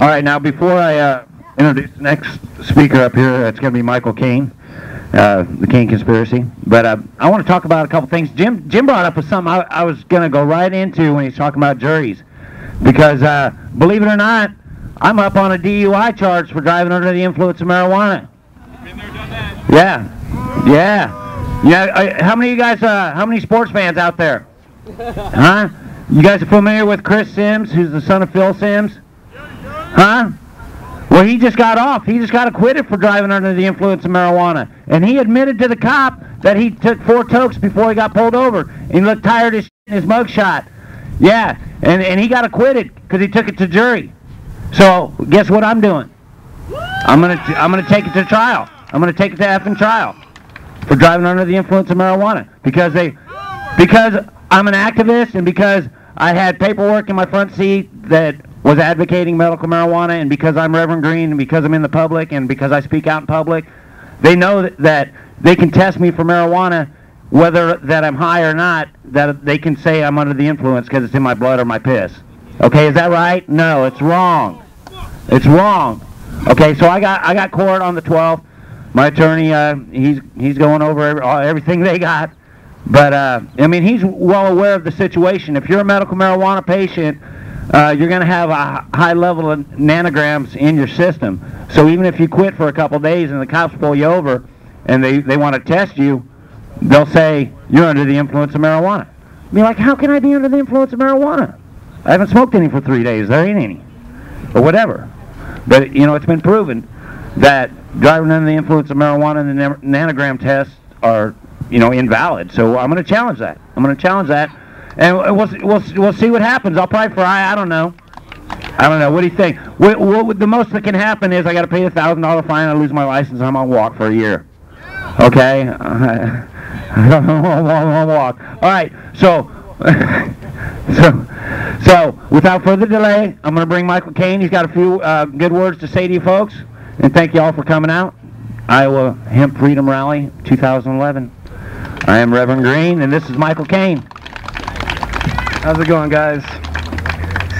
All right, now before I introduce the next speaker up here, it's going to be Michael Caine, the Caine Conspiracy. But I want to talk about a couple things. Jim brought up something I was going to go right into when he's talking about juries. Because, believe it or not, I'm up on a DUI charge for driving under the influence of marijuana. Been there, done that. Yeah. How many of you guys, how many sports fans out there? Huh? You guys are familiar with Chris Sims, who's the son of Phil Sims? Huh? Well, he just got off. He just got acquitted for driving under the influence of marijuana. And he admitted to the cop that he took 4 tokes before he got pulled over. And he looked tired as shit in his mugshot. Yeah, and he got acquitted because he took it to jury. So, guess what I'm doing? I'm gonna take it to trial. I'm gonna take it to effing trial for driving under the influence of marijuana because I'm an activist and because I had paperwork in my front seat that was advocating medical marijuana, and because I'm Reverend Green, and because I'm in the public, and because I speak out in public, they know that they can test me for marijuana, whether that I'm high or not, that they can say I'm under the influence because it's in my blood or my piss. Okay, is that right? No, it's wrong. It's wrong. Okay, so I got court on the 12th. My attorney, he's going over everything they got. But, I mean, he's well aware of the situation. If you're a medical marijuana patient, you're going to have a high level of nanograms in your system. So even if you quit for a couple days and the cops pull you over and they want to test you, they'll say you're under the influence of marijuana. Be like, how can I be under the influence of marijuana? I haven't smoked any for 3 days. There ain't any. Or whatever. But, you know, it's been proven that driving under the influence of marijuana and the nanogram tests are, you know, invalid. So I'm going to challenge that. And we'll see what happens. I'll probably fry. I don't know. What do you think? The most that can happen is I got to pay a $1,000 fine. I lose my license. I'm on walk for a year. Okay. I don't want to walk. All right. So without further delay, I'm going to bring Michael Caine. He's got a few good words to say to you folks. And thank you all for coming out. Iowa Hemp Freedom Rally 2011. I am Reverend Green, and this is Michael Caine. How's it going, guys?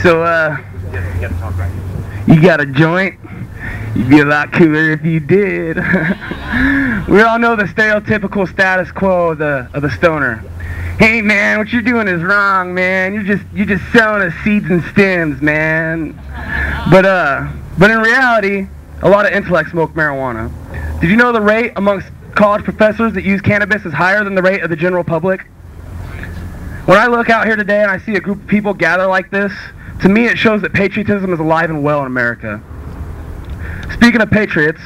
So, you got a joint? You'd be a lot cooler if you did. We all know the stereotypical status quo of the stoner. Hey, man, what you're doing is wrong, man. You're just selling us seeds and stems, man. But in reality, a lot of intellects smoke marijuana. Did you know the rate amongst college professors that use cannabis is higher than the rate of the general public? When I look out here today and I see a group of people gather like this, to me it shows that patriotism is alive and well in America. Speaking of patriots,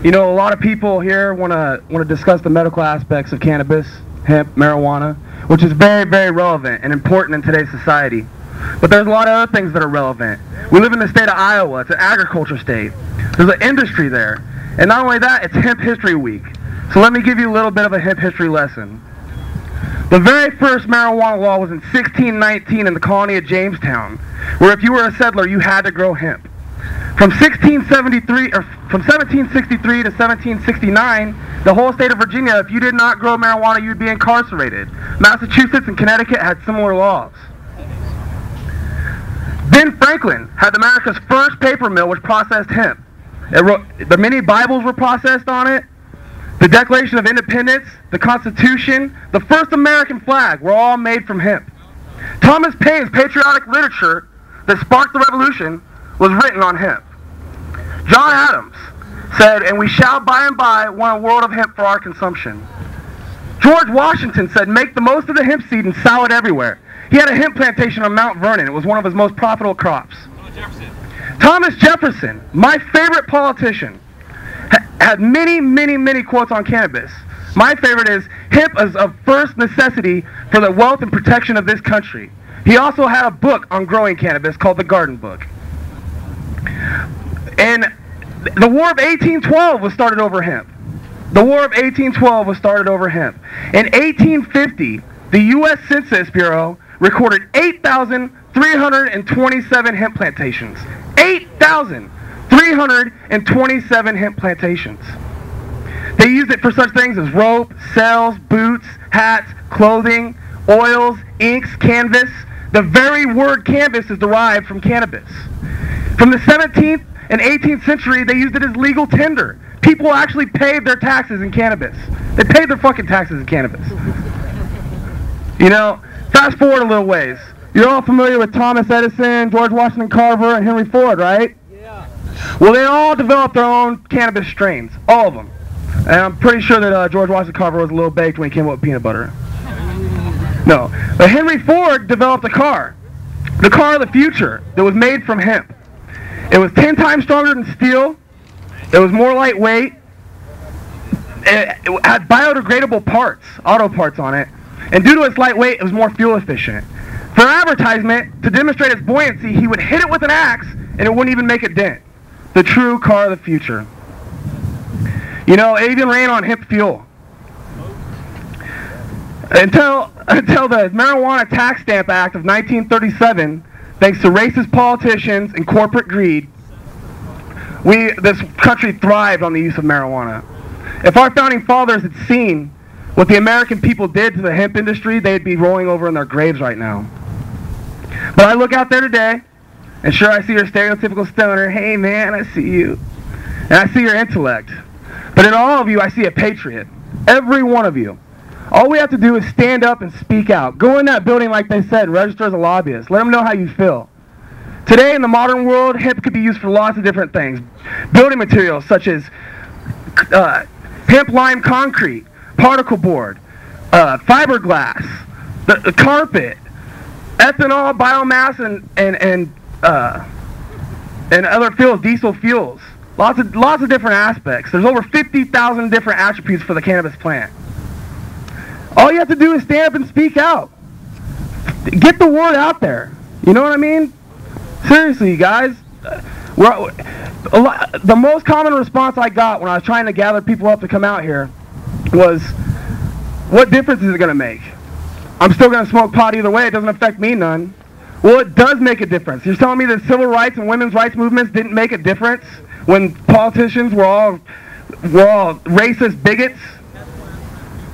you know, a lot of people here want to discuss the medical aspects of cannabis, hemp, marijuana, which is very, very relevant and important in today's society. But there's a lot of other things that are relevant. We live in the state of Iowa. It's an agriculture state. There's an industry there. And not only that, it's Hemp History Week. So let me give you a little bit of a hemp history lesson. The very first marijuana law was in 1619 in the colony of Jamestown, where if you were a settler, you had to grow hemp. From 1763 to 1769, the whole state of Virginia, if you did not grow marijuana, you'd be incarcerated. Massachusetts and Connecticut had similar laws. Ben Franklin had America's first paper mill which processed hemp. The many Bibles were processed on it. The Declaration of Independence, the Constitution, the first American flag were all made from hemp. Thomas Paine's patriotic literature that sparked the revolution was written on hemp. John Adams said, "And we shall by and by want a world of hemp for our consumption." George Washington said, "Make the most of the hemp seed and sow it everywhere." He had a hemp plantation on Mount Vernon. It was one of his most profitable crops. Thomas Jefferson, my favorite politician, had many, many, many quotes on cannabis. My favorite is, "Hemp is of first necessity for the wealth and protection of this country." He also had a book on growing cannabis called The Garden Book. And the War of 1812 was started over hemp. The War of 1812 was started over hemp. In 1850, the U.S. Census Bureau recorded 8,327 hemp plantations. 8,327 hemp plantations. They used it for such things as rope, sails, boots, hats, clothing, oils, inks, canvas. The very word canvas is derived from cannabis. From the 17th and 18th century, they used it as legal tender. People actually paid their taxes in cannabis. They paid their fucking taxes in cannabis. You know, fast forward a little ways. You're all familiar with Thomas Edison, George Washington Carver, and Henry Ford, right? Yeah. Well, they all developed their own cannabis strains. All of them. And I'm pretty sure that George Washington Carver was a little baked when he came up with peanut butter. No. But Henry Ford developed a car. The car of the future that was made from hemp. It was 10 times stronger than steel. It was more lightweight. It had biodegradable parts, auto parts on it. And due to its lightweight, it was more fuel efficient. For advertisement, to demonstrate its buoyancy, he would hit it with an axe and it wouldn't even make a dent. The true car of the future. You know, it even ran on hemp fuel. Until the Marijuana Tax Stamp Act of 1937, thanks to racist politicians and corporate greed, this country thrived on the use of marijuana. If our founding fathers had seen what the American people did to the hemp industry, they'd be rolling over in their graves right now. But I look out there today, and sure, I see your stereotypical stoner. Hey man, I see you. And I see your intellect. But in all of you, I see a patriot. Every one of you. All we have to do is stand up and speak out. Go in that building like they said, register as a lobbyist. Let them know how you feel. Today in the modern world, hemp could be used for lots of different things. Building materials such as hemp lime concrete, particle board, fiberglass, the carpet, ethanol, biomass, and other fuels, diesel fuels. Lots of different aspects. There's over 50,000 different attributes for the cannabis plant. All you have to do is stand up and speak out. Get the word out there. You know what I mean? Seriously, guys. The most common response I got when I was trying to gather people up to come out here was, what difference is it going to make? I'm still going to smoke pot either way. It doesn't affect me none. Well, it does make a difference. You're telling me that civil rights and women's rights movements didn't make a difference when politicians were all racist bigots?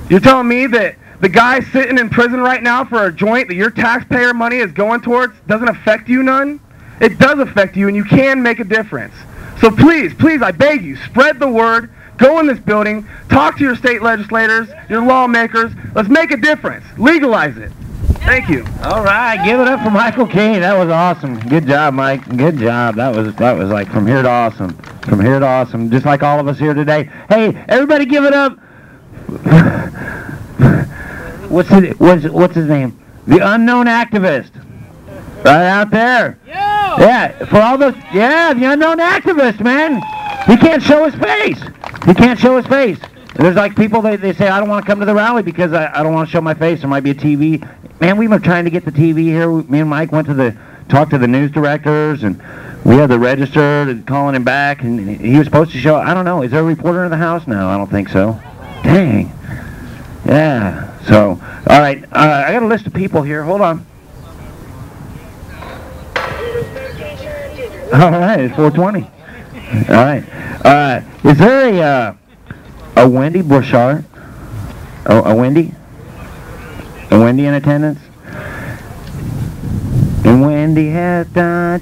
You're telling me that the guy sitting in prison right now for a joint that your taxpayer money is going towards doesn't affect you none? It does affect you, and you can make a difference. So please, please, I beg you, spread the word. Go in this building. Talk to your state legislators, your lawmakers. Let's make a difference. Legalize it. Thank you. All right, give it up for Michael King. That was awesome. Good job, Mike. Good job. That was like from here to awesome. From here to awesome. Just like all of us here today. Hey, everybody, give it up. What's his name? The unknown activist. Right out there. Yeah, for all those. Yeah, the unknown activist, man. He can't show his face. He can't show his face. There's like people, they say, I don't want to come to the rally because I don't want to show my face. There might be a TV. Man, we were trying to get the TV here. Me and Mike went to talked to the news directors, and we had the registered and calling him back, and he was supposed to show, I don't know, is there a reporter in the house? No, I don't think so. Dang. Yeah, so, all right, I got a list of people here. Hold on. All right, it's 4:20. All right. Is there a Wendy Bouchard? A Wendy? A Wendy in attendance? And Wendy has da.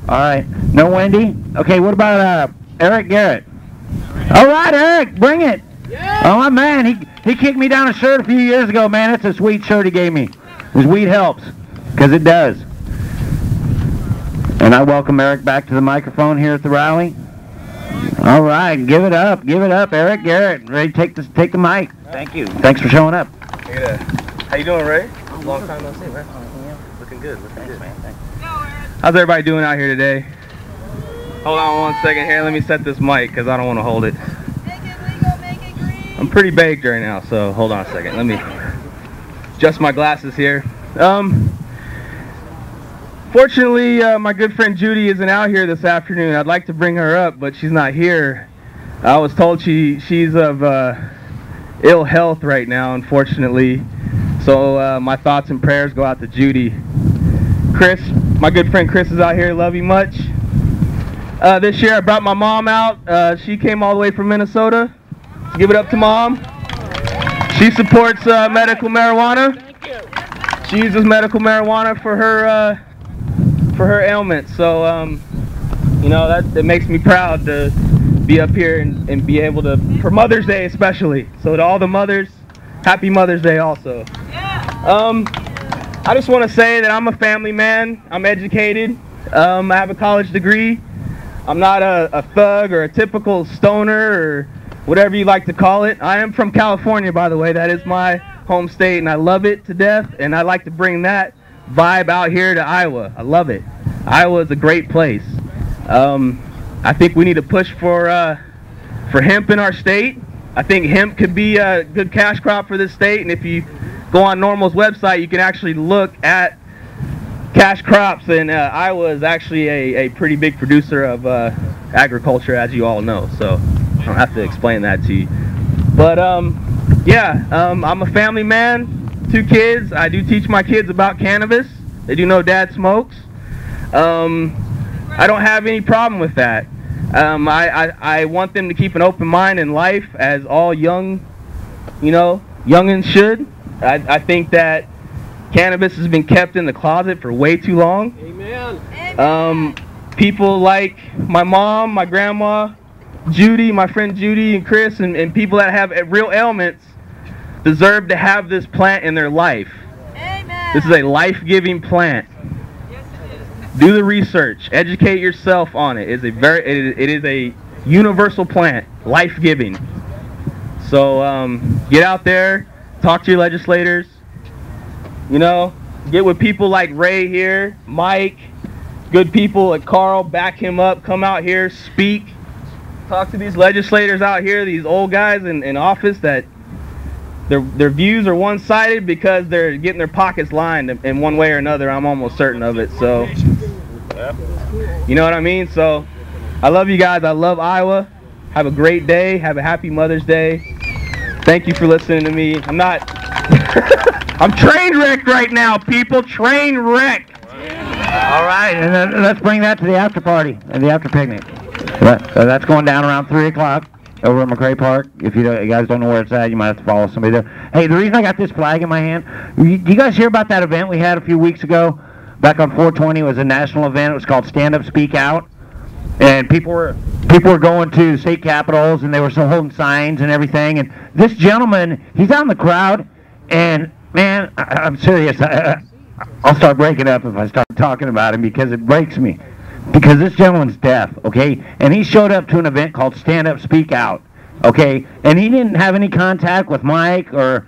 All right, no Wendy? Okay, what about Eric Garrett? All right, Eric, bring it. Yeah. Oh, my man, he kicked me down a shirt a few years ago, man. That's a sweet shirt he gave me. His weed helps, because it does. And I welcome Eric back to the microphone here at the rally. All right, give it up, Eric Garrett. Ready to take the mic. Thank you. Thanks for showing up. How you doing, Ray? Long time no see, man. Looking good, man. Thanks. How's everybody doing out here today? Hold on one second here. Let me set this mic because I don't want to hold it. Make it legal, make it green. I'm pretty baked right now, so hold on a second. Let me adjust my glasses here. Fortunately, my good friend Judy isn't out here this afternoon. I'd like to bring her up, but she's not here. I was told she's of ill health right now, unfortunately. So my thoughts and prayers go out to Judy. Chris, my good friend Chris is out here. Love you much. This year I brought my mom out. She came all the way from Minnesota. So give it up to Mom. She supports medical marijuana. She uses medical marijuana for her ailments. So you know, that makes me proud to be up here and be able to, for Mother's Day especially. So to all the mothers, happy Mother's Day also. I just want to say that I'm a family man. I'm educated. I have a college degree. I'm not a thug or a typical stoner or whatever you like to call it. I am from California, by the way. That is my home state, and I love it to death, and I like to bring that vibe out here to Iowa. I love it. Iowa is a great place. I think we need to push for hemp in our state. I think hemp could be a good cash crop for this state, and if you go on NORML's website, you can actually look at cash crops, and Iowa is actually a pretty big producer of agriculture, as you all know, so I don't have to explain that to you. But yeah, I'm a family man, 2 kids. I do teach my kids about cannabis. They do know Dad smokes. I don't have any problem with that. I want them to keep an open mind in life, as all young, you know, youngins should. I think that cannabis has been kept in the closet for way too long. Amen. People like my mom, my grandma, Judy, my friend Judy and Chris, and people that have real ailments deserve to have this plant in their life. Amen. This is a life-giving plant. Yes, it is. Do the research. Educate yourself on it. It is a universal plant, life-giving. So get out there, talk to your legislators. You know, get with people like Ray here, Mike, good people like Carl, back him up, come out here, speak. Talk to these legislators out here, these old guys in office that their views are one-sided because they're getting their pockets lined in one way or another. I'm almost certain of it. So, you know what I mean? So, I love you guys. I love Iowa. Have a great day. Have a happy Mother's Day. Thank you for listening to me. I'm not... I'm train wrecked right now, people. Train wrecked. All right, and then let's bring that to the after party and the after picnic. That's going down around 3 o'clock over at McCray Park. If you guys don't know where it's at, you might have to follow somebody there. Hey, the reason I got this flag in my hand, you guys hear about that event we had a few weeks ago? Back on 420, it was a national event. It was called Stand Up, Speak Out. And people were going to state capitals, and they were still holding signs and everything. And this gentleman, he's out in the crowd, and man, I'm serious. I'll start breaking up if I start talking about him, because it breaks me. Because this gentleman's deaf, okay? And he showed up to an event called Stand Up, Speak Out, okay? And he didn't have any contact with Mike or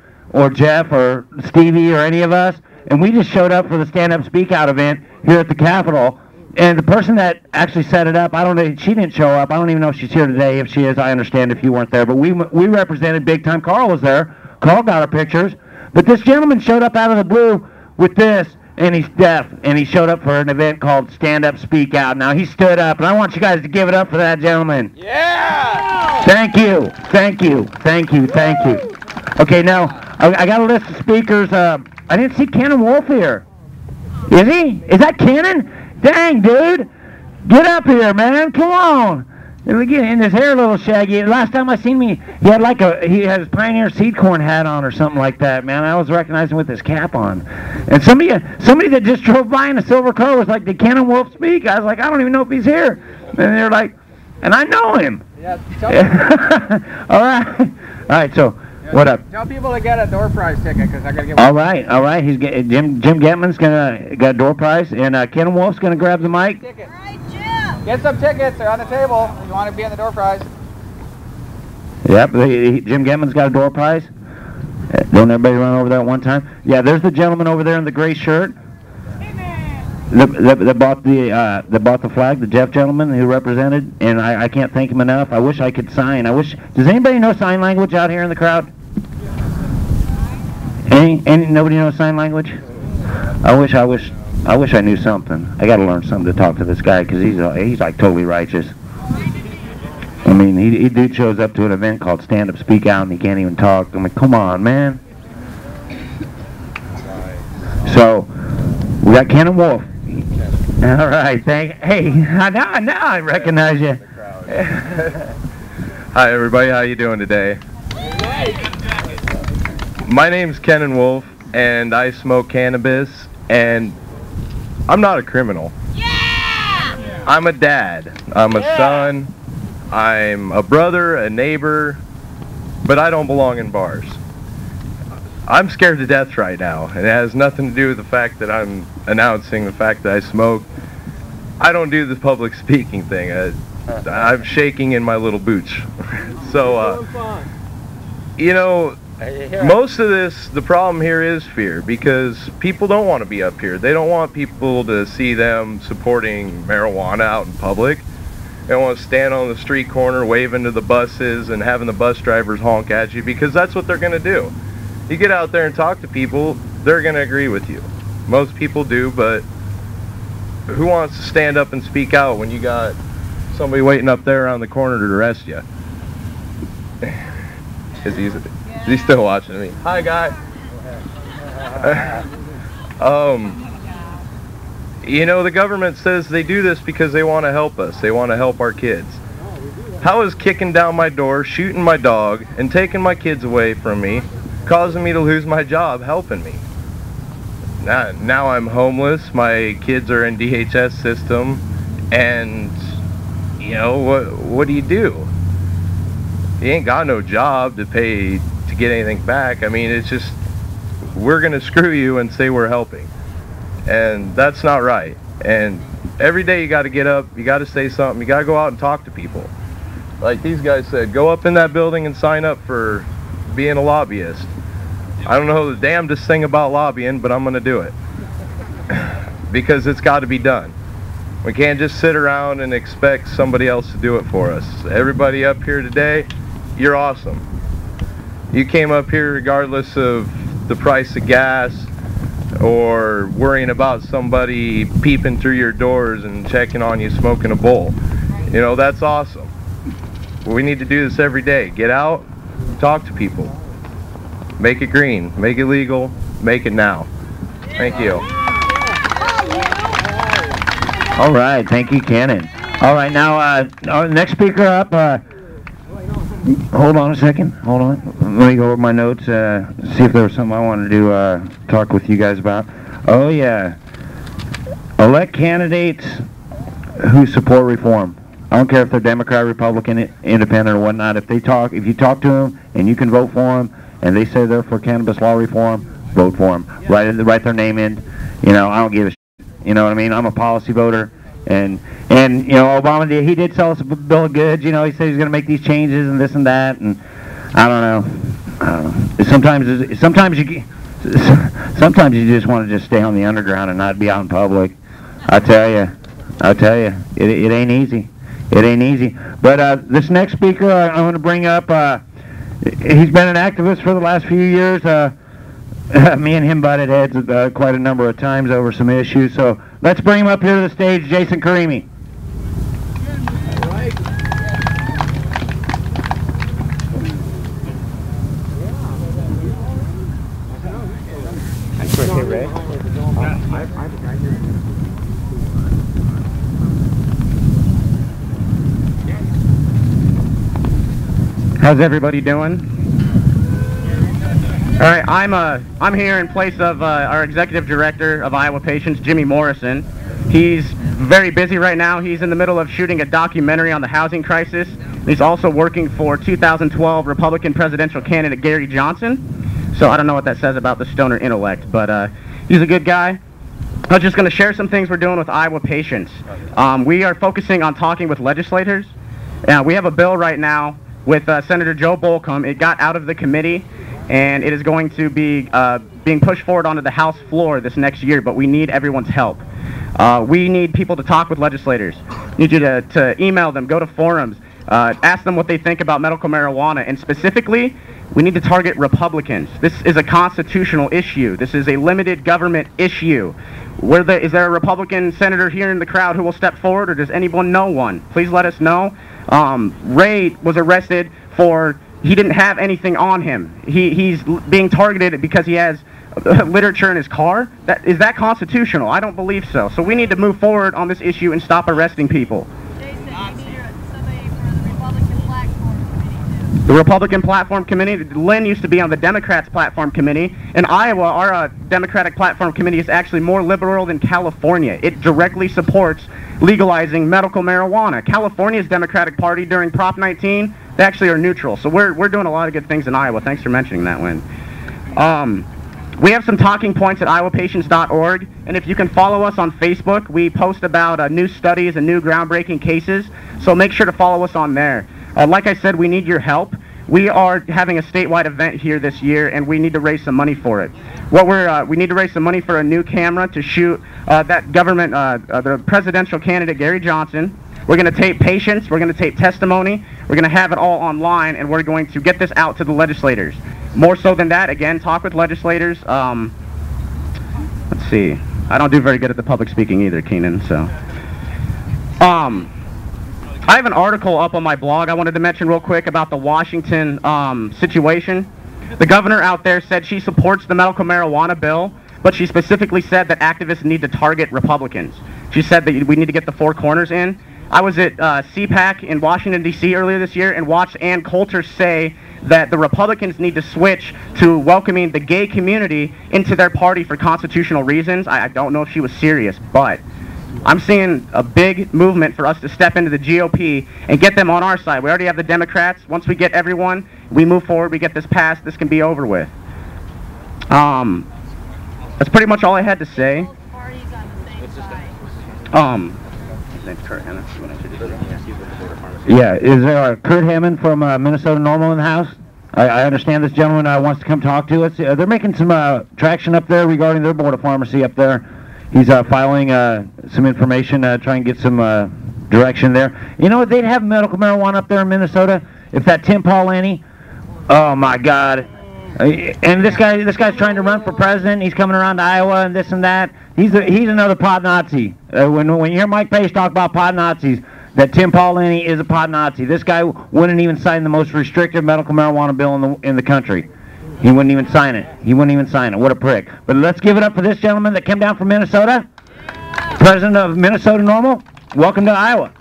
Jeff or Stevie or any of us. And we just showed up for the Stand Up, Speak Out event here at the Capitol. And the person that actually set it up, I don't know, she didn't show up. I don't even know if she's here today. If she is, I understand if you weren't there. But we represented big time. Carl was there. Carl got our pictures. But this gentleman showed up out of the blue with this, and he's deaf, and he showed up for an event called Stand Up, Speak Out. Now, he stood up, and I want you guys to give it up for that gentleman. Yeah! Thank you. Thank you. Thank you. Thank you. Okay, now, I got a list of speakers. I didn't see Cannon Wolf here. Is he? Is that Cannon? Dang, dude. Get up here, man. Come on. And his hair a little shaggy. Last time I seen him, he had his Pioneer seed corn hat on or something like that, man. I was recognizing with his cap on. And somebody that just drove by in a silver car was like, did Cannon Wolf speak? I was like, I don't even know if he's here. And they're like, and I know him. Yeah, all right. All right, so what up? Tell people to get a door prize ticket, because I got to get one. All right. He's Jim Getman's got a door prize, and Cannon Wolf's going to grab the mic. All right, Jim. Get some tickets. They're on the table. If you want to be in the door prize. Yep, Jim Getman's got a door prize. Don't everybody run over there at one time? Yeah, there's the gentleman over there in the gray shirt. That bought the flag, the Jeff gentleman who represented, and I can't thank him enough. I wish I could sign. Does anybody know sign language out here in the crowd? Nobody knows sign language? I wish I knew something. I got to learn something to talk to this guy, because he's like totally righteous. I mean, he dude shows up to an event called Stand Up, Speak Out, and he can't even talk. I'm like, come on, man. So we got Cannon Wolf. All right, hey, now I recognize you. Hi everybody, how you doing today? My name's Cannon Wolf, and I smoke cannabis, and I'm not a criminal. Yeah! I'm a dad. I'm a son. I'm a brother, a neighbor, but I don't belong in bars. I'm scared to death right now, and it has nothing to do with the fact that I'm announcing the fact that I smoke. I don't do the public speaking thing. I'm shaking in my little boots. So, you know, most of this, the problem here is fear, because people don't want to be up here. They don't want people to see them supporting marijuana out in public. They don't want to stand on the street corner waving to the buses and having the bus drivers honk at you, because that's what they're going to do. You get out there and talk to people, they're going to agree with you. Most people do, but who wants to stand up and speak out when you got somebody waiting up there around the corner to arrest you? Is he still watching me? Hi, guy. You know, the government says they do this because they want to help us. They want to help our kids. How is kicking down my door, shooting my dog, and taking my kids away from me, causing me to lose my job, helping me? Now I'm homeless, my kids are in DHS system, and, you know, what do? You ain't got no job to pay to get anything back. I mean, it's just, we're going to screw you and say we're helping. And that's not right. And every day you got to get up, you got to say something, you got to go out and talk to people. Like these guys said, go up in that building and sign up for being a lobbyist. I don't know the damnedest thing about lobbying, but I'm going to do it. Because it's got to be done. We can't just sit around and expect somebody else to do it for us. Everybody up here today, you're awesome. You came up here regardless of the price of gas or worrying about somebody peeping through your doors and checking on you smoking a bowl. You know, that's awesome. We need to do this every day. Get out, talk to people. Make it green, make it legal, make it now. Thank you. All right, thank you, Cannon. All right, now our next speaker up. Hold on a second. Hold on. Let me go over my notes. See if there was something I wanted to talk with you guys about. Oh yeah, elect candidates who support reform. I don't care if they're Democrat, Republican, Independent, or whatnot. If you talk to them and you can vote for them, and they say they're for cannabis law reform, vote for them. Write their name in. You know, I don't give a shit. You know what I mean? I'm a policy voter. And you know, Obama he did sell us a bill of goods. You know, he said he's going to make these changes and this and that. And I don't know. Sometimes you just want to just stay on the underground and not be out in public. I tell you, it ain't easy. It ain't easy. But this next speaker I want to bring up. He's been an activist for the last few years. Me and him butted heads quite a number of times over some issues. So let's bring him up here to the stage, Jason Karimi. How's everybody doing? All right, I'm here in place of our executive director of Iowa Patients, Jimmy Morrison. He's very busy right now. He's in the middle of shooting a documentary on the housing crisis. He's also working for 2012 Republican presidential candidate Gary Johnson. So I don't know what that says about the stoner intellect, but he's a good guy. I'm just going to share some things we're doing with Iowa Patients. We are focusing on talking with legislators. We have a bill right now with Senator Joe Bolcom. It got out of the committee, and it is going to be being pushed forward onto the House floor this next year, but we need everyone's help. We need people to talk with legislators. We need you to email them, go to forums, ask them what they think about medical marijuana, and specifically, we need to target Republicans. This is a constitutional issue. This is a limited government issue. Is there a Republican senator here in the crowd who will step forward, or does anyone know one? Please let us know. Ray was arrested he didn't have anything on him. He's being targeted because he has literature in his car. Is that constitutional? I don't believe so. So we need to move forward on this issue and stop arresting people. Jason, you need somebody for the Republican platform committee too. the Republican Platform Committee. Lynn used to be on the Democrats Platform Committee. In Iowa, our Democratic Platform Committee is actually more liberal than California. It directly supports legalizing medical marijuana. California's Democratic Party during Prop 19, they actually are neutral. So we're doing a lot of good things in Iowa. Thanks for mentioning that, Lynn. We have some talking points at iowapatients.org, and if you can follow us on Facebook, we post about new studies and new groundbreaking cases, so make sure to follow us on there. Like I said, we need your help. We are having a statewide event here this year, and we need to raise some money for it. We need to raise some money for a new camera to shoot that government, the presidential candidate Gary Johnson. We're going to tape patients, we're going to tape testimony, we're going to have it all online, and we're going to get this out to the legislators. More so than that, again, talk with legislators. Let's see. I don't do very good at the public speaking either, Keenan, so. I have an article up on my blog I wanted to mention real quick about the Washington situation. The governor out there said she supports the medical marijuana bill, but she specifically said that activists need to target Republicans. She said that we need to get the four corners in. I was at CPAC in Washington, D.C. earlier this year and watched Ann Coulter say that the Republicans need to switch to welcoming the gay community into their party for constitutional reasons. I don't know if she was serious, but I'm seeing a big movement for us to step into the GOP and get them on our side. We already have the Democrats. Once we get everyone, we move forward, we get this passed, this can be over with. That's pretty much all I had to say. Parties on the same side. Name's Kurt Hammond. You want to introduce him? Yeah, is there Kurt Hammond from Minnesota NORML in the house? I understand this gentleman wants to come talk to us. They're making some traction up there regarding their board of pharmacy up there. He's filing some information, trying to get some direction there. You know what? They'd have medical marijuana up there in Minnesota if that Tim Paulani. Oh my God! And this guy's trying to run for president. He's coming around to Iowa and this and that. He's another pot Nazi. When you hear Mike Pace talk about pot Nazis, that Tim Paulani is a pot Nazi. This guy wouldn't even sign the most restrictive medical marijuana bill in the country. He wouldn't even sign it. He wouldn't even sign it. What a prick. But let's give it up for this gentleman that came down from Minnesota. President of Minnesota NORML. Welcome to Iowa.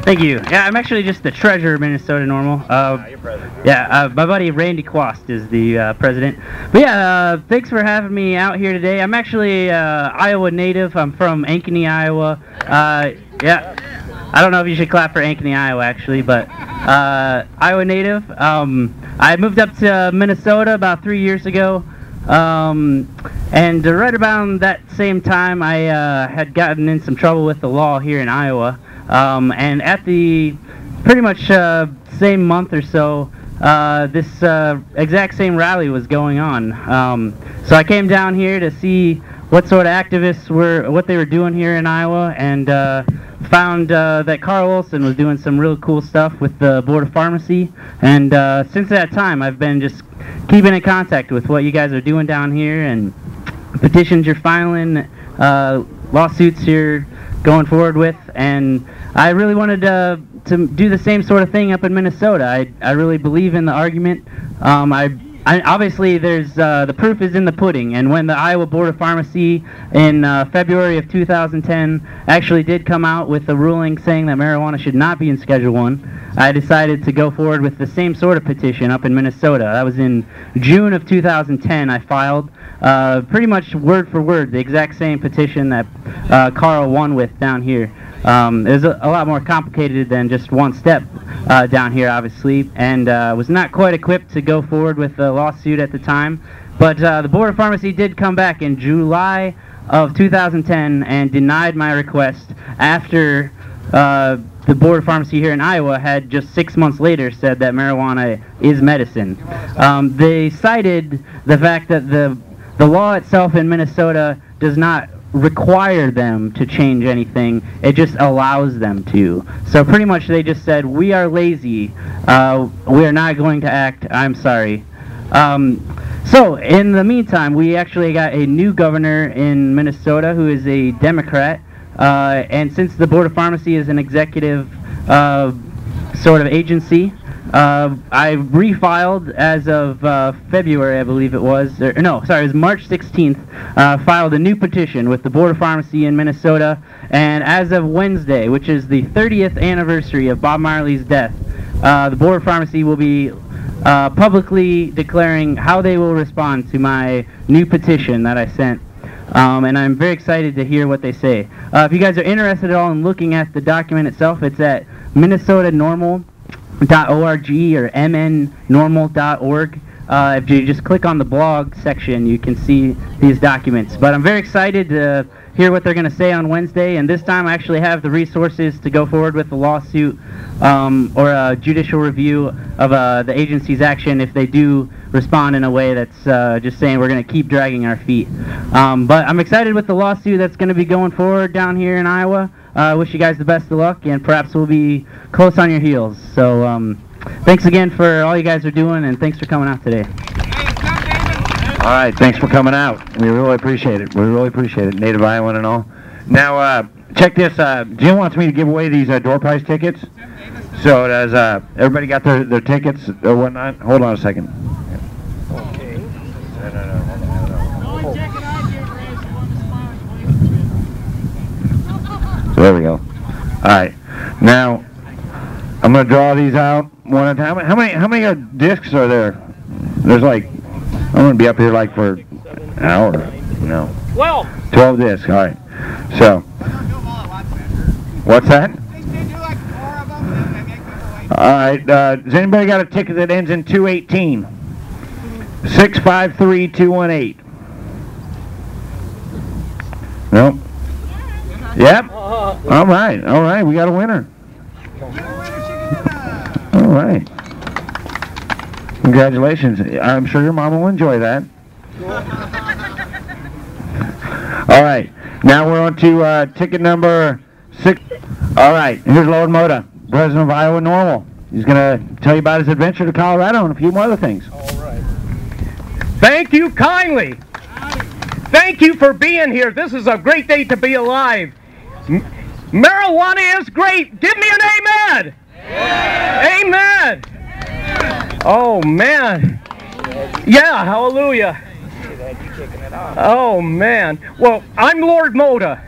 Thank you. Yeah, I'm actually just the treasurer of Minnesota NORML. You're president. Yeah, my buddy Randy Quast is the president. But yeah, thanks for having me out here today. I'm actually Iowa native. I'm from Ankeny, Iowa. Yeah. I don't know if you should clap for Ankeny, Iowa, actually, but Iowa native. I moved up to Minnesota about 3 years ago, and right around that same time, I had gotten in some trouble with the law here in Iowa, and at the pretty much same month or so, this exact same rally was going on. So I came down here to see what sort of activists what they were doing here in Iowa, and found that Carl Olsen was doing some real cool stuff with the Board of Pharmacy, and since that time I've been just keeping in contact with what you guys are doing down here, and petitions you're filing, lawsuits you're going forward with, and I really wanted to do the same sort of thing up in Minnesota. I really believe in the argument. Obviously, there's the proof is in the pudding, and when the Iowa Board of Pharmacy in February of 2010 actually did come out with a ruling saying that marijuana should not be in Schedule 1, I decided to go forward with the same sort of petition up in Minnesota. That was in June of 2010. I filed pretty much word for word the exact same petition that Carl won with down here. It was a lot more complicated than just one step down here, obviously, and was not quite equipped to go forward with the lawsuit at the time. But the Board of Pharmacy did come back in July of 2010 and denied my request after the Board of Pharmacy here in Iowa had just 6 months later said that marijuana is medicine. They cited the fact that the law itself in Minnesota does not require them to change anything, it just allows them to. So pretty much they just said, we are lazy, we are not going to act, I'm sorry. So in the meantime, we actually got a new governor in Minnesota who is a Democrat, and since the Board of Pharmacy is an executive sort of agency, I refiled as of February, I believe it was, it was March 16th, filed a new petition with the Board of Pharmacy in Minnesota, and as of Wednesday, which is the 30th anniversary of Bob Marley's death, the Board of Pharmacy will be publicly declaring how they will respond to my new petition that I sent. And I'm very excited to hear what they say. If you guys are interested at all in looking at the document itself, it's at minnesotanormal.org or mnnormal.org. If you just click on the blog section, you can see these documents. But I'm very excited to hear what they're going to say on Wednesday, and this time I actually have the resources to go forward with the lawsuit or a judicial review of the agency's action if they do respond in a way that's just saying we're going to keep dragging our feet. But I'm excited with the lawsuit that's going to be going forward down here in Iowa. I wish you guys the best of luck, and perhaps we'll be close on your heels. So thanks again for all you guys are doing, and thanks for coming out today. All right, thanks for coming out. We really appreciate it. We really appreciate it, Native Iowan and all. Now, check this. Jim wants me to give away these door prize tickets. So does everybody got their tickets or whatnot? Hold on a second. Okay. So there we go. All right. Now, I'm going to draw these out one at a time. How many discs are there? There's like, I'm going to be up here like for an hour. No. 12 discs. All right. So, what's that? All right. Does anybody got a ticket that ends in 218? 653-218. Nope. Yep. All right. All right. We got a winner. All right. Congratulations. I'm sure your mama will enjoy that. All right. Now we're on to ticket number 6. All right. Here's Lord Moda, President of Iowa NORML. He's going to tell you about his adventure to Colorado and a few more other things. All right. Thank you kindly. Thank you for being here. This is a great day to be alive. Marijuana is great. Give me an amen. Yeah. Amen. Oh, man. Yeah, hallelujah. Oh, man. Well, I'm Lord Moda,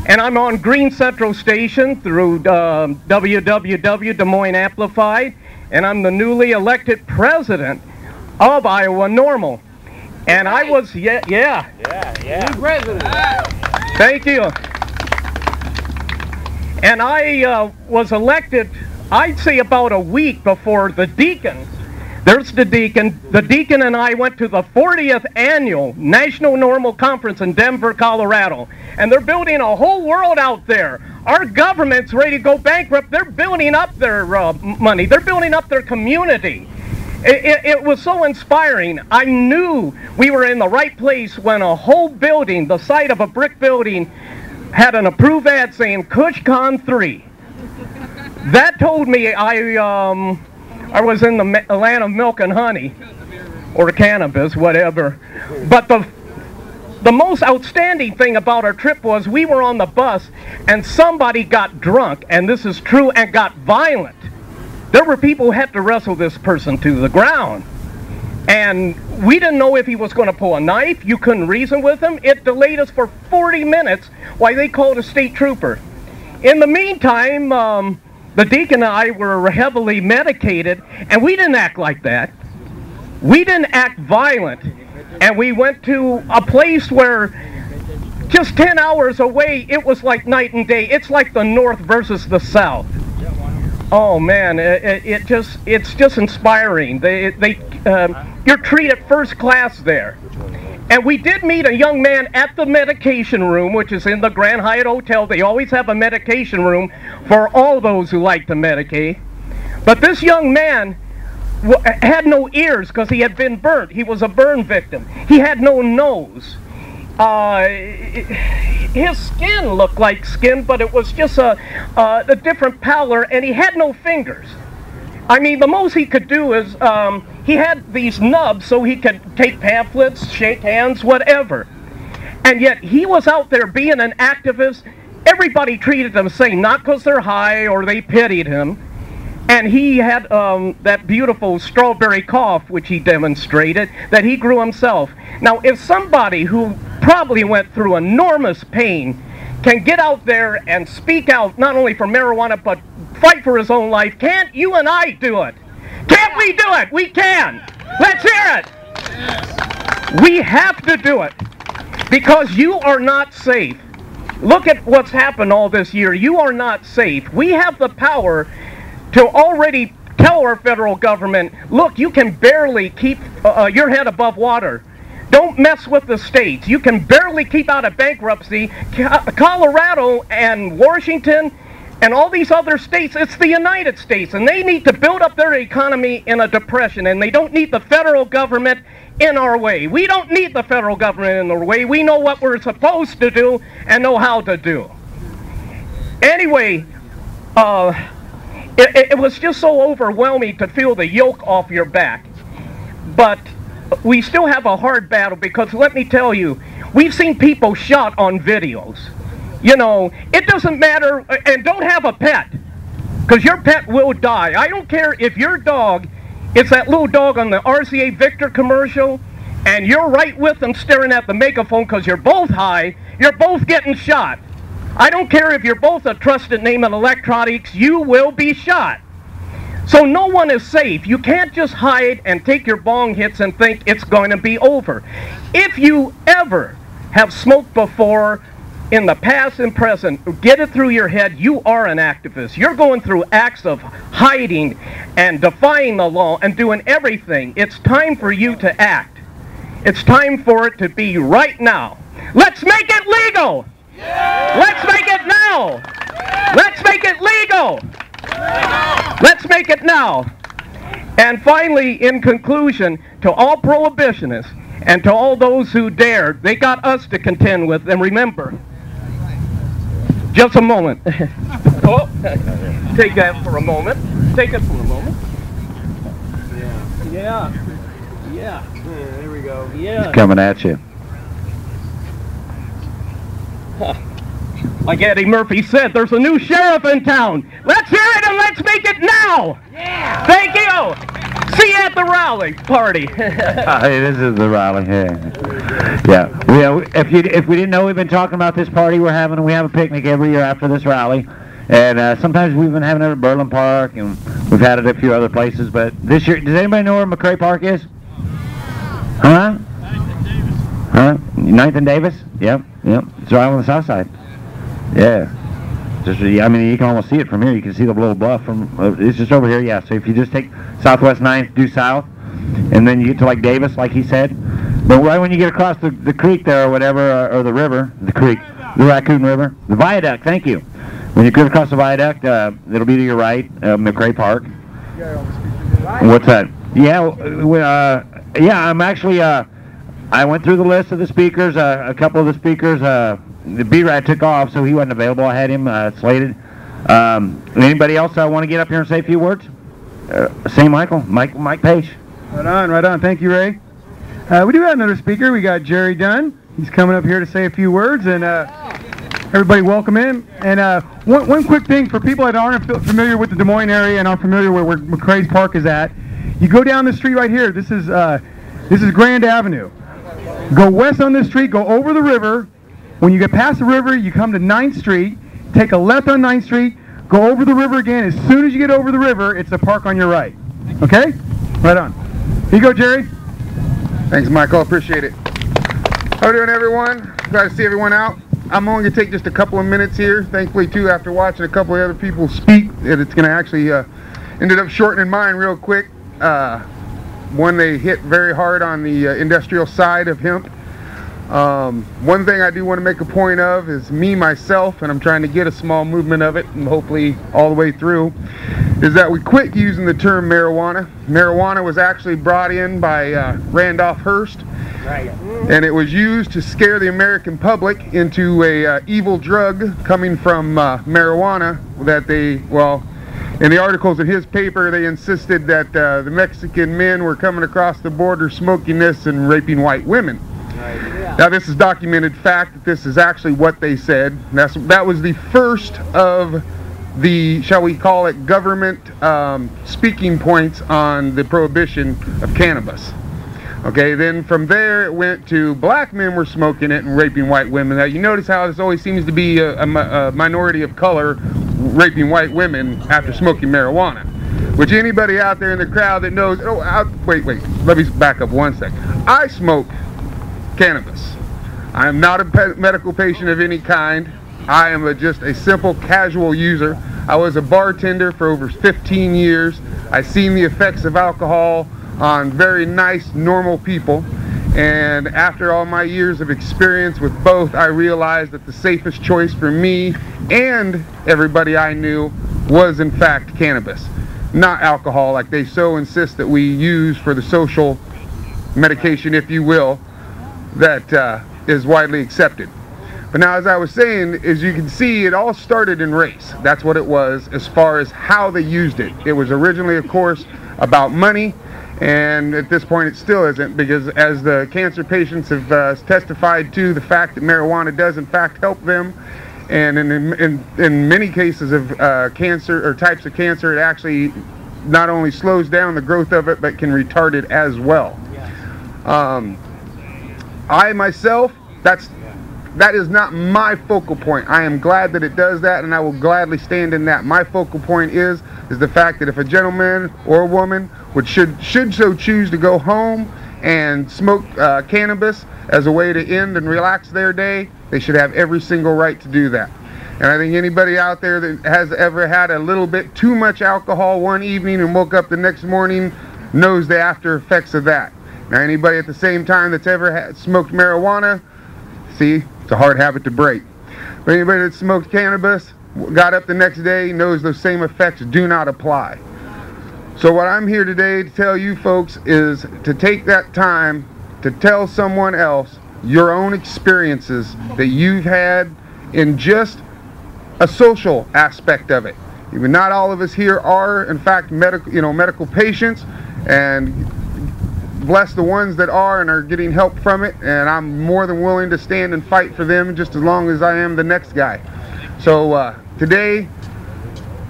and I'm on Green Central Station through www. Des Moines Amplified, and I'm the newly elected president of Iowa NORML. And I was, new president. Thank you. And I was elected, I'd say about a week before the deacons. There's the deacon. The deacon and I went to the 40th annual National NORML Conference in Denver, Colorado. And they're building a whole world out there. Our government's ready to go bankrupt. They're building up their money. They're building up their community. It was so inspiring. I knew we were in the right place when a whole building, the site of a brick building, had an approved ad saying KushCon 3. That told me I was in the land of milk and honey, or cannabis, whatever. But the most outstanding thing about our trip was we were on the bus and somebody got drunk, and this is true, and got violent. There were people who had to wrestle this person to the ground. And we didn't know if he was going to pull a knife. You couldn't reason with him. It delayed us for 40 minutes while they called a state trooper. In the meantime, the deacon and I were heavily medicated, and we didn't act like that. We didn't act violent. And we went to a place where just 10 hours away, it was like night and day. It's like the North versus the South. Oh man, it's just inspiring. You're treated first class there. And we did meet a young man at the medication room, which is in the Grand Hyatt Hotel. They always have a medication room for all those who like to medicate. But this young man had no ears because he had been burnt. He was a burn victim. He had no nose. His skin looked like skin, but it was just a different pallor, and he had no fingers. I mean, the most he could do is, he had these nubs so he could take pamphlets, shake hands, whatever. And yet, he was out there being an activist. Everybody treated him the same, not because they're high or they pitied him. And he had that beautiful strawberry cough, which he demonstrated, that he grew himself. Now, if somebody who probably went through enormous pain can get out there and speak out, not only for marijuana, but fight for his own life. Can't you and I do it? Can't we do it? We can. Let's hear it. We have to do it because you are not safe. Look at what's happened all this year. You are not safe. We have the power to already tell our federal government, look, you can barely keep your head above water. Don't mess with the states. You can barely keep out of bankruptcy. Colorado and Washington and all these other states, it's the United States, and they need to build up their economy in a depression, and they don't need the federal government in our way. We don't need the federal government in our way. We know what we're supposed to do and know how to do. Anyway, it was just so overwhelming to feel the yoke off your back. But we still have a hard battle because let me tell you, we've seen people shot on videos. You know, it doesn't matter, and don't have a pet, because your pet will die. I don't care if your dog is that little dog on the RCA Victor commercial, and you're right with them staring at the megaphone because you're both high, you're both getting shot. I don't care if you're both a trusted name in electronics, you will be shot. So no one is safe. You can't just hide and take your bong hits and think it's going to be over. If you ever have smoked before, in the past and present, get it through your head, you are an activist. You're going through acts of hiding and defying the law and doing everything. It's time for you to act. It's time for it to be right now. Let's make it legal! Let's make it now! Let's make it legal! Let's make it now! And finally, in conclusion, to all prohibitionists and to all those who dare, they got us to contend with. And remember, just a moment. Oh, take that for a moment. Take it for a moment. Yeah. There we go. Yeah. It's coming at you. Like Eddie Murphy said, there's a new sheriff in town. Let's hear it and let's make it now. Yeah. Thank you. See you at the rally party. Hey, this is the rally. Yeah. If we didn't know, we've been talking about this party we're having. We have a picnic every year after this rally, and sometimes we've been having it at Berlin Park, and we've had it at a few other places. But this year, does anybody know where McCrae Park is? Huh? 9th and Davis? Yep. It's right on the south side. Yeah. I mean, you can almost see it from here. You can see the little bluff from. It's just over here. Yeah. So if you just take Southwest 9th due south, and then you get to like Davis, like he said. But right when you get across the creek there or whatever, or the river, the Raccoon River, the viaduct. Thank you. When you get across the viaduct, it'll be to your right, McCrae Park. What's that? Yeah. I'm actually. I went through the list of the speakers. A couple of the speakers. The B-Rat took off, so he wasn't available. I had him slated. Anybody else want to get up here and say a few words? St. Michael, Mike Page. Right on. Thank you, Ray. We do have another speaker. We got Jerry Dunn. He's coming up here to say a few words, and everybody welcome him. And one quick thing for people that aren't familiar with the Des Moines area and aren't familiar with where McCrae's Park is at, you go down the street right here. This is Grand Avenue. Go west on this street, go over the river. When you get past the river, you come to 9th Street, take a left on 9th Street, go over the river again. As soon as you get over the river, it's the park on your right. Okay? Right on. Here you go, Jerry. Thanks, Michael. Appreciate it. How are you doing, everyone? Glad to see everyone out. I'm only going to take just a couple of minutes here. Thankfully, too, after watching a couple of other people speak, it's going to actually ended up shortening mine real quick. One, they hit very hard on the industrial side of hemp. One thing I do want to make a point of is me, myself, and I'm trying to get a small movement of it, and hopefully all the way through, is that we quit using the term marijuana. Marijuana was actually brought in by Randolph Hearst, right, and it was used to scare the American public into a evil drug coming from marijuana that they, well, in the articles in his paper, they insisted that the Mexican men were coming across the border smoking this and raping white women. Now, this is documented fact that this is actually what they said. That was the first of the, shall we call it, government speaking points on the prohibition of cannabis. Okay, then from there it went to black men were smoking it and raping white women. Now, you notice how this always seems to be a minority of color raping white women after smoking marijuana. Which anybody out there in the crowd that knows, wait, let me back up one second. I smoke cannabis. I am not a medical patient of any kind. I am just a simple casual user. I was a bartender for over 15 years. I've seen the effects of alcohol on very nice, normal people. And after all my years of experience with both, I realized that the safest choice for me and everybody I knew was in fact cannabis, not alcohol like they so insist that we use for the social medication, if you will, that is widely accepted. But now, as I was saying, as you can see, it all started in race. That's what it was as far as how they used it. It was originally, of course, about money, and at this point it still isn't, because as the cancer patients have testified to, the fact that marijuana does in fact help them, and in many cases of cancer or types of cancer, it actually not only slows down the growth of it, but can retard it as well. I myself, that is not my focal point. I am glad that it does that, and I will gladly stand in that. My focal point is the fact that if a gentleman or a woman should so choose to go home and smoke cannabis as a way to end and relax their day, they should have every single right to do that. And I think anybody out there that has ever had a little bit too much alcohol one evening and woke up the next morning knows the after effects of that. Now, anybody at the same time that's ever smoked marijuana, see, it's a hard habit to break. But anybody that smoked cannabis, got up the next day, knows those same effects do not apply. So what I'm here today to tell you folks is to take that time to tell someone else your own experiences that you've had in just a social aspect of it. Even not all of us here are, in fact, medical patients, and bless the ones that are and are getting help from it, and I'm more than willing to stand and fight for them just as long as I am the next guy. So today,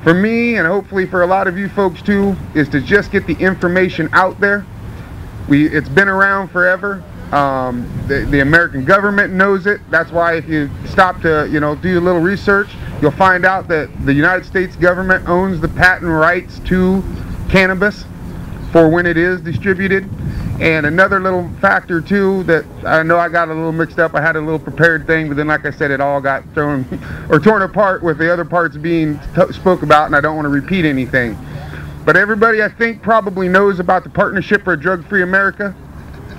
for me, and hopefully for a lot of you folks too, is to just get the information out there. It's been around forever. The American government knows it. That's why if you stop to do a little research, you'll find out that the United States government owns the patent rights to cannabis for when it is distributed. And another little factor too, that I know I got a little mixed up. I had a little prepared thing, but then like I said, it all got thrown or torn apart with the other parts being spoke about, and I don't want to repeat anything. But everybody, I think, probably knows about the Partnership for a Drug-Free America.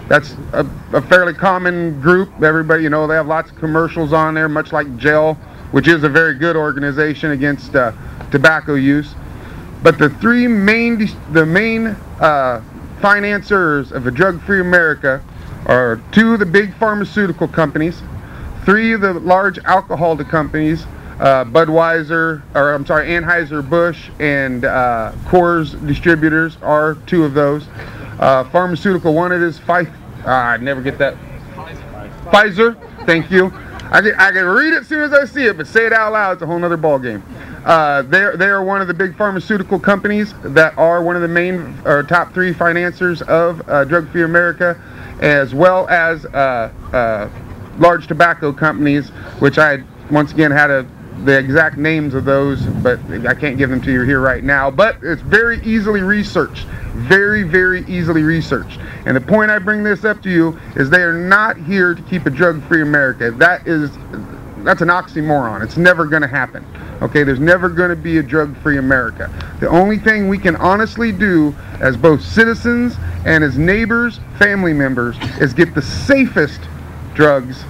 That's a fairly common group. Everybody, they have lots of commercials on there, much like Gel, which is a very good organization against tobacco use. But the main financiers of a drug-free America are two of the big pharmaceutical companies, three of the large alcohol companies, Anheuser-Busch and Coors distributors are two of those. Pharmaceutical one, it is I never get that. Pfizer, thank you. I can read it as soon as I see it, but say it out loud, it's a whole nother ball game. They are one of the big pharmaceutical companies that are one of the main or top three financiers of Drug-Free America, as well as large tobacco companies, which I once again had the exact names of those, but I can't give them to you here right now. But it's very easily researched, very, very easily researched. And the point I bring this up to you is they are not here to keep a drug-free America. That's an oxymoron. It's never going to happen. Okay, there's never going to be a drug-free America. The only thing we can honestly do as both citizens and as neighbors, family members, is get the safest drugs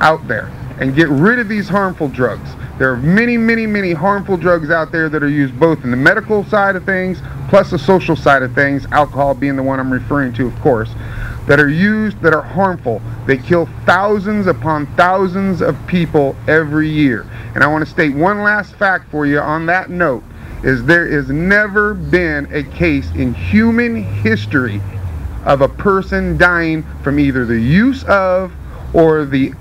out there and get rid of these harmful drugs. There are many, many, many harmful drugs out there that are used both in the medical side of things plus the social side of things, alcohol being the one I'm referring to, of course, that are used that are harmful. They kill thousands upon thousands of people every year. And I want to state one last fact for you on that note, is there has never been a case in human history of a person dying from either the use of or the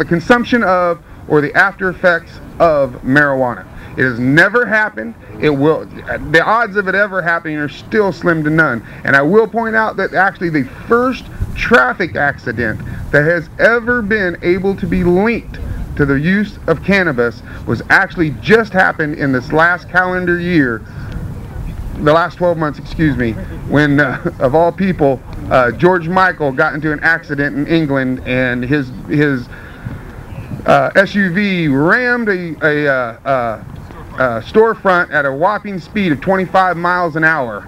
consumption of or the after effects of marijuana. It has never happened. It will. The odds of it ever happening are still slim to none. And I will point out that actually the first traffic accident that has ever been able to be linked to the use of cannabis was actually just happened in this last calendar year, the last 12 months, excuse me, when, of all people, George Michael got into an accident in England, and his SUV rammed a storefront at a whopping speed of 25 miles an hour,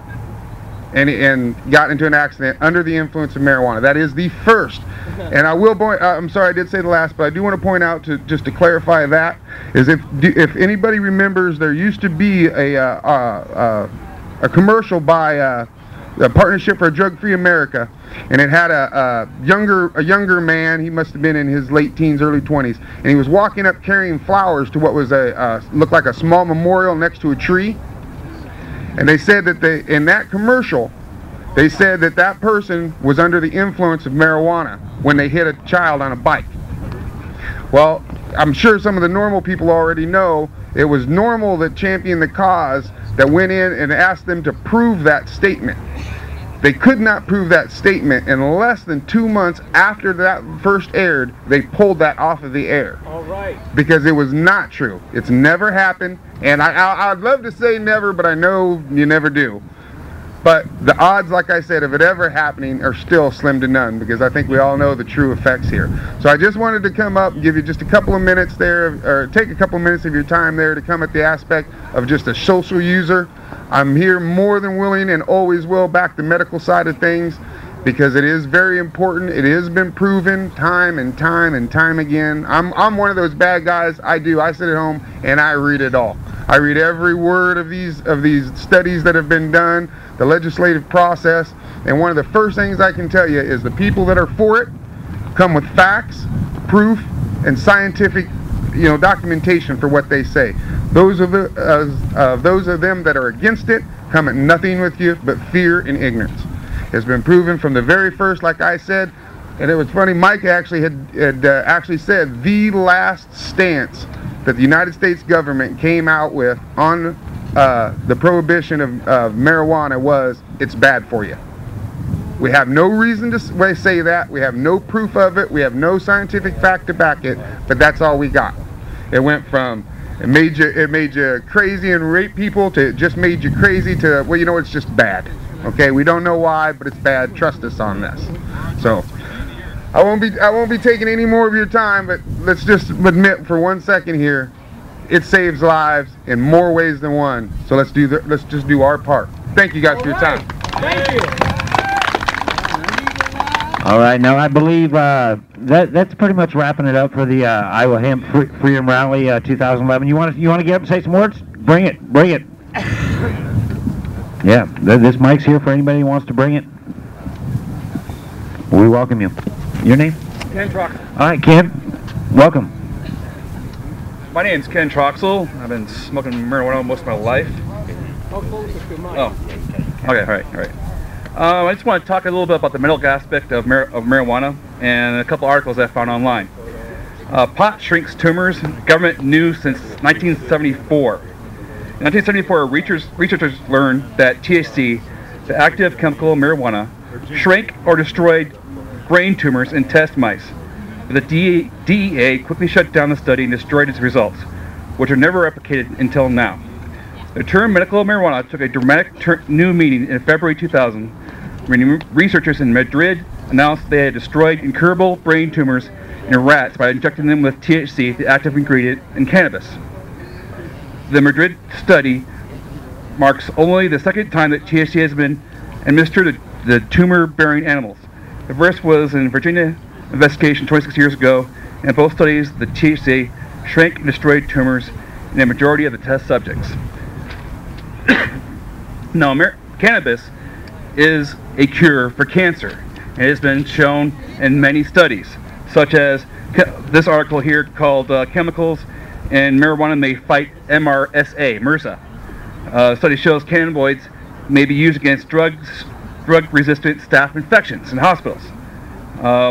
and got into an accident under the influence of marijuana. That is the first. And I will point, I'm sorry I did say the last, but I do want to point out, just to clarify that, is if anybody remembers, there used to be a commercial by a Partnership for a Drug-Free America, and it had a younger man. He must have been in his late teens, early 20s, and he was walking up carrying flowers to what was looked like a small memorial next to a tree. And they said that in that commercial, they said that that person was under the influence of marijuana when they hit a child on a bike. Well, I'm sure some of the NORML people already know it was NORML that championed the cause, that went in and asked them to prove that statement. They could not prove that statement. In less than 2 months after that first aired, they pulled that off of the air. All right. Because it was not true. It's never happened. And I'd love to say never, but I know you never do. But the odds, like I said, of it ever happening are still slim to none, because I think we all know the true effects here. So I just wanted to come up and give you just a couple of minutes there, or take a couple of minutes of your time there to come at the aspect of just a social user. I'm here more than willing, and always will, back the medical side of things, because it is very important. It has been proven time and time and time again. I'm one of those bad guys. I sit at home and I read it all. I read every word of these studies that have been done, the legislative process, and one of the first things I can tell you is the people that are for it come with facts, proof, and scientific, documentation for what they say. Those of them that are against it come at nothing with you but fear and ignorance. It's been proven from the very first, like I said, and it was funny, Mike actually had actually said the last stance that the United States government came out with on the prohibition of marijuana was, it's bad for you. We have no reason to say that. We have no proof of it. We have no scientific fact to back it, but that's all we got. It went from, it made you crazy and rape people, to it just made you crazy, to, well, it's just bad. Okay, we don't know why, but it's bad. Trust us on this. So I won't be taking any more of your time, but let's just admit for 1 second here, it saves lives in more ways than one. So let's just do our part. Thank you guys for your time. Thank you. All right, now I believe that's pretty much wrapping it up for the Iowa Hemp Freedom Rally 2011. You want to get up and say some words? Bring it. Yeah, this mic's here for anybody who wants to bring it. We welcome you. Your name? Ken Troxel. All right, Ken. Welcome. My name's Ken Troxel. I've been smoking marijuana most of my life. Oh. Okay, all right. I just want to talk a little bit about the medical aspect of marijuana and a couple articles I found online. Pot shrinks tumors. Government knew since 1974. In 1974, researchers learned that THC, the active chemical in marijuana, shrank or destroyed brain tumors in test mice. The DEA quickly shut down the study and destroyed its results, which are never replicated until now. The term medical marijuana took a dramatic new meaning in February 2000, when researchers in Madrid announced they had destroyed incurable brain tumors in rats by injecting them with THC, the active ingredient in cannabis. The Madrid study marks only the second time that THC has been administered to the tumor-bearing animals. The first was in Virginia investigation 26 years ago. In both studies, the THC shrank and destroyed tumors in a majority of the test subjects. Now, cannabis is a cure for cancer. It has been shown in many studies, such as this article here called Chemicals and Marijuana May Fight MRSA. Study shows cannabinoids may be used against drug-resistant staph infections in hospitals.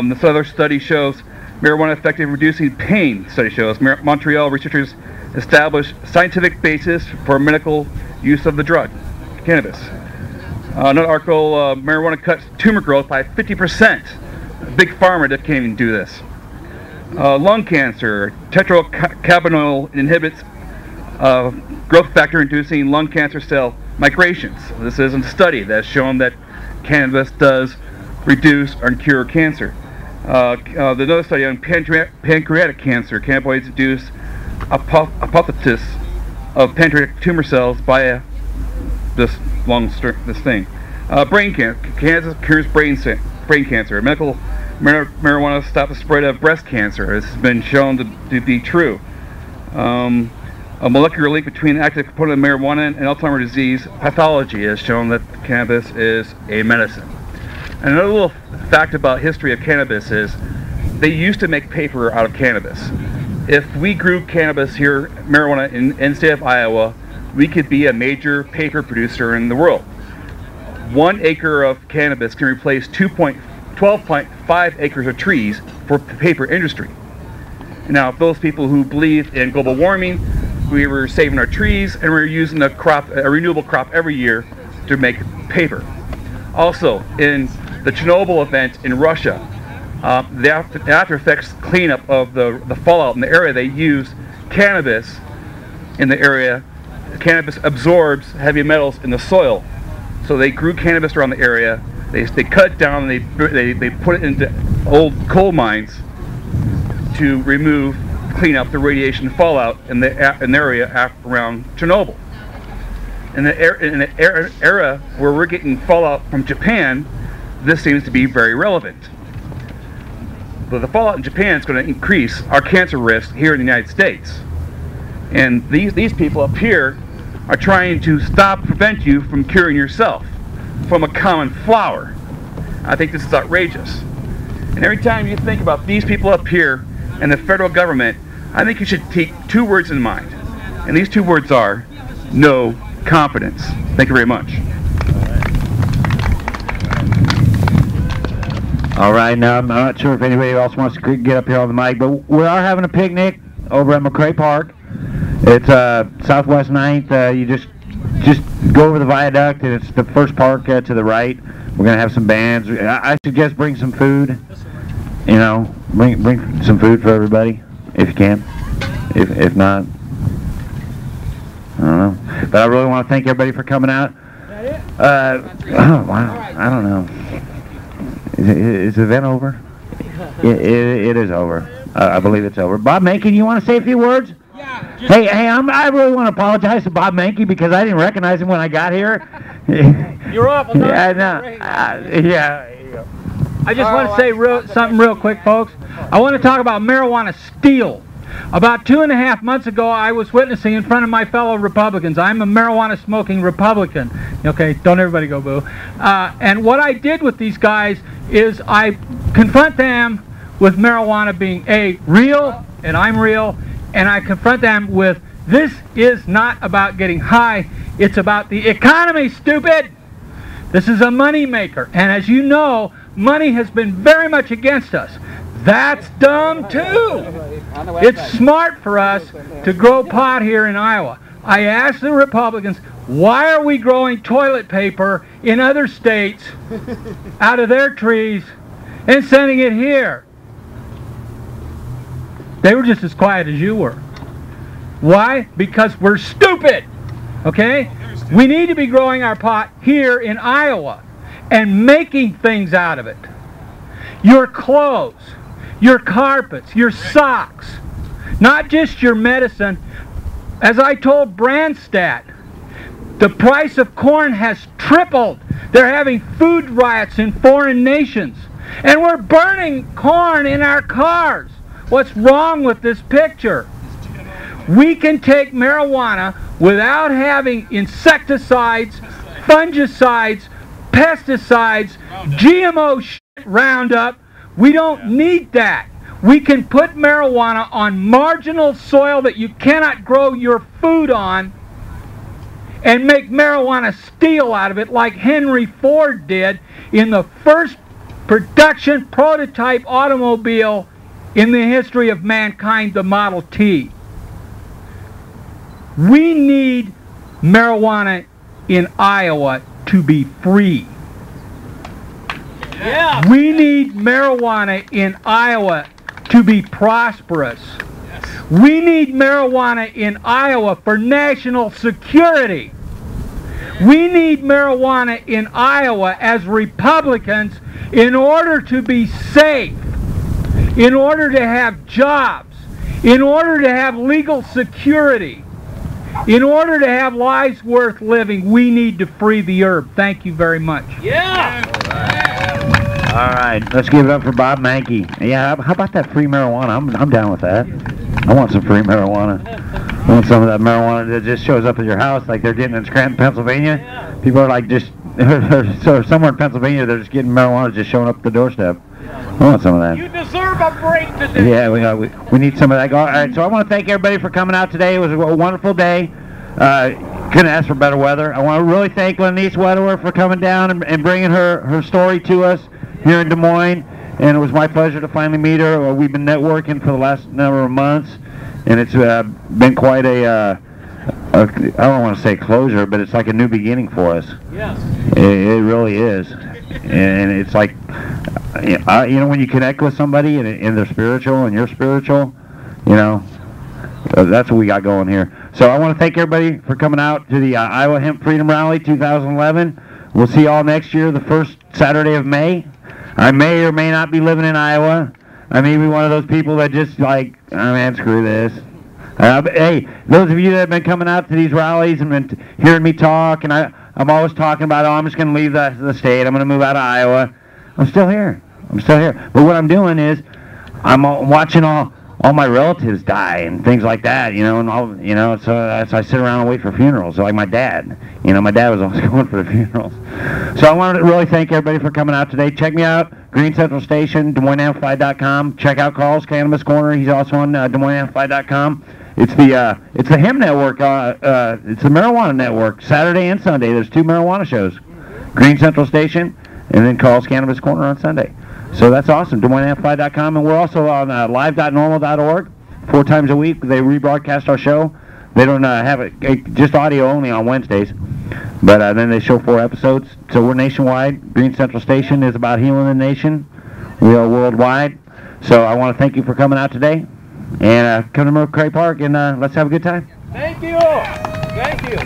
This other study shows marijuana effective in reducing pain. Study shows Montreal researchers established scientific basis for medical use of the drug, cannabis. Another article, marijuana cuts tumor growth by 50%. Big pharma that can't even do this. Lung cancer. Tetracannabinol inhibits growth factor-inducing lung cancer cell migrations. This is a study that's shown that cannabis does reduce or cure cancer. There's another study on pancreatic cancer. Cannabinoids induce apoptosis of pancreatic tumor cells by this thing. Brain cancer. Cannabis cures brain cancer. Medical marijuana stops the spread of breast cancer. This has been shown to be true. A molecular link between the active component of marijuana and Alzheimer's disease pathology has shown that cannabis is a medicine. And another little fact about history of cannabis is they used to make paper out of cannabis. If we grew cannabis here, marijuana in the state of Iowa, we could be a major paper producer in the world. 1 acre of cannabis can replace 12.5 acres of trees for the paper industry. Now, if those people who believe in global warming, we were saving our trees and we're using a renewable crop every year to make paper. Also, in the Chernobyl event in Russia, the after effects cleanup of the fallout in the area, they used cannabis in the area. Cannabis absorbs heavy metals in the soil. So they grew cannabis around the area. They cut it down and they put it into old coal mines to clean up the radiation fallout in the area around Chernobyl. In the era where we're getting fallout from Japan, this seems to be very relevant. But the fallout in Japan is going to increase our cancer risk here in the United States. And these people up here are trying to prevent you from curing yourself from a common flower. I think this is outrageous. And every time you think about these people up here and the federal government, I think you should take 2 words in mind. And these 2 words are no confidence. Thank you very much. All right, now I'm not sure if anybody else wants to get up here on the mic, but we are having a picnic over at McCray Park. It's Southwest 9th. You just go over the viaduct, and it's the first park to the right. We're gonna have some bands. I suggest bring some food. You know, bring some food for everybody if you can. If not, I don't know. But I really want to thank everybody for coming out. Oh wow, I don't know. Is the event over? It is over. I believe it's over. Bob Mankey, you want to say a few words? Yeah. Hey, I really want to apologize to Bob Mankey because I didn't recognize him when I got here. You're up. Yeah, no. Yeah. I just want to say something real quick, folks. I want to talk about marijuana steal. About 2.5 months ago, I was witnessing in front of my fellow Republicans. I'm a marijuana-smoking Republican. Okay, don't everybody go boo. And what I did with these guys is I confront them with marijuana being real, and I'm real, and I confront them with, this is not about getting high, it's about the economy, stupid! This is a money maker, and as you know, money has been very much against us. That's dumb too. It's smart for us to grow pot here in Iowa. I asked the Republicans, why are we growing toilet paper in other states out of their trees and sending it here? They were just as quiet as you were. Why? Because we're stupid. Okay? We need to be growing our pot here in Iowa and making things out of it. Your clothes, your carpets, your socks, not just your medicine. As I told Branstad, the price of corn has tripled. They're having food riots in foreign nations. And we're burning corn in our cars. What's wrong with this picture? We can take marijuana without having insecticides, fungicides, pesticides, GMO shit, Roundup. We don't need that. We can put marijuana on marginal soil that you cannot grow your food on and make marijuana steel out of it like Henry Ford did in the first production prototype automobile in the history of mankind, the Model T. We need marijuana in Iowa to be free. Yeah. We need marijuana in Iowa to be prosperous. We need marijuana in Iowa for national security. We need marijuana in Iowa as Republicans in order to be safe, in order to have jobs, in order to have legal security, in order to have lives worth living. We need to free the herb. Thank you very much. Yeah! All right, let's give it up for Bob Mankey. Yeah, how about that free marijuana? I'm down with that. I want some free marijuana. I want some of that marijuana that just shows up at your house like they're getting in Scranton, Pennsylvania. People are like just, so somewhere in Pennsylvania they're just getting marijuana just showing up at the doorstep. I want some of that. You deserve a break today. Yeah, we need some of that. All right, so I want to thank everybody for coming out today. It was a wonderful day. Couldn't ask for better weather. I want to really thank Lenice Wedewer for coming down and bringing her story to us here in Des Moines. And it was my pleasure to finally meet her. We've been networking for the last number of months, and it's been quite a I don't want to say closure, but it's like a new beginning for us. Yes. It really is. And it's like, you know, when you connect with somebody and they're spiritual and you're spiritual, you know, that's what we got going here. So I want to thank everybody for coming out to the Iowa Hemp Freedom Rally 2011. We'll see you all next year, the first Saturday of May. I may or may not be living in Iowa. I may be one of those people that just like, oh man, screw this. But hey, those of you that have been coming out to these rallies and been hearing me talk, and I'm always talking about, oh, I'm just going to leave the state. I'm going to move out of Iowa. I'm still here. I'm still here. But what I'm doing is I'm watching all my relatives die and things like that, you know, and all, you know, so I sit around and wait for funerals. So like my dad, you know, my dad was always going for the funerals. So I wanted to really thank everybody for coming out today. Check me out, Green Central Station, DesMoinesAmplified.com. Check out Carl's Cannabis Corner. He's also on DesMoinesAmplified.com. It's the Hemp Network. It's the Marijuana Network. Saturday and Sunday, there's 2 marijuana shows. Green Central Station, and then Carl's Cannabis Corner on Sunday. So that's awesome. DesMoinesAmplified.com, and we're also on live.normal.org 4 times a week. They rebroadcast our show. They don't have it just audio only on Wednesdays, but then they show 4 episodes. So we're nationwide. Green Central Station is about healing the nation. We are worldwide. So I want to thank you for coming out today, and come to McCray Park and let's have a good time. Thank you. Thank you.